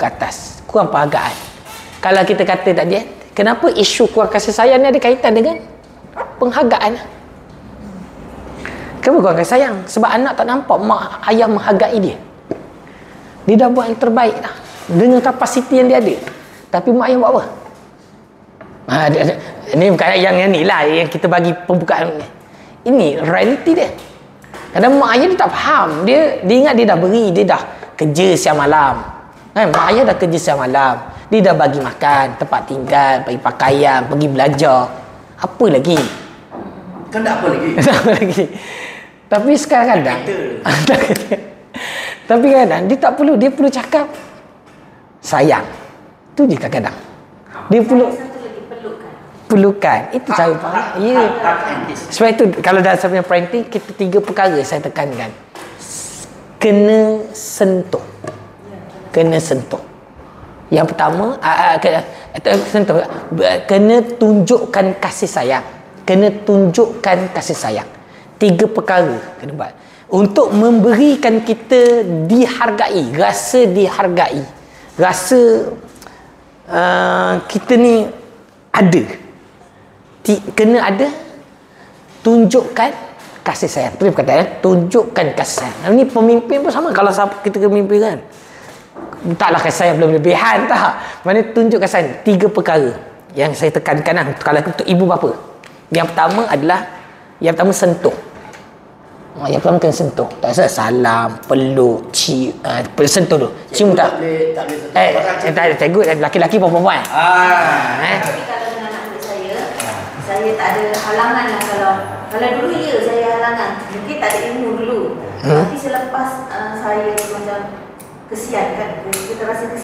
ke atas, kurang penghargaan. Kalau kita kata tadi, kenapa isu kurang kasih sayang ni ada kaitan dengan penghargaan? Kenapa kurang kasih sayang? Sebab anak tak nampak mak ayah menghargai dia. Dia dah buat yang terbaik dah dengan kapasiti yang dia ada, tapi mak ayah buat apa? Ini bukan yang ni lah yang kita bagi pembukaan ni. Ini realiti dia. Kadang mak ayah dia tak faham. Dia ingat dia dah beri, dia dah kerja siang malam. Kan? Mak ayah dah kerja siang malam. Dia dah bagi makan, tempat tinggal, bagi pakaian, pergi belajar. Apa lagi? Kan tak apa lagi. Tak apa lagi. Tapi sekarang kadang tapi kadang dia tak perlu, dia perlu cakap sayang. Tu je kadang-kadang. Dia perlu perlukan. Itu cara faham. Ya. Sebab itu kalau dalam saya punya parenting, kita 3 perkara saya tekankan. Kena sentuh. Kena sentuh. Yang pertama, sentuh. Kena tunjukkan kasih sayang. Kena tunjukkan kasih sayang. 3 perkara kena buat. Untuk memberikan kita dihargai, rasa dihargai. Rasa kita ni ada. Kena ada, tunjukkan kasih sayang. Itu dia perkataan, tunjukkan kasih sayang. Ini pemimpin pun sama. Kalau kita pemimpin kan, taklah kasih sayang berlebihan, tak. Mana tunjuk kasih sayang. 3 perkara yang saya tekankan lah. Kalau untuk ibu bapa, yang pertama adalah, yang pertama sentuh. Yang pertama kena sentuh. Tak usah salam, peluk, sentuh dulu. Cium tak? Tak ada. Cikgu, laki-laki perempuan. Saya tak ada halangan lah. Kalau dulu ya saya halangan, mungkin tak ada ilmu dulu. Tapi selepas saya macam kesian kan, kita rasa kesian.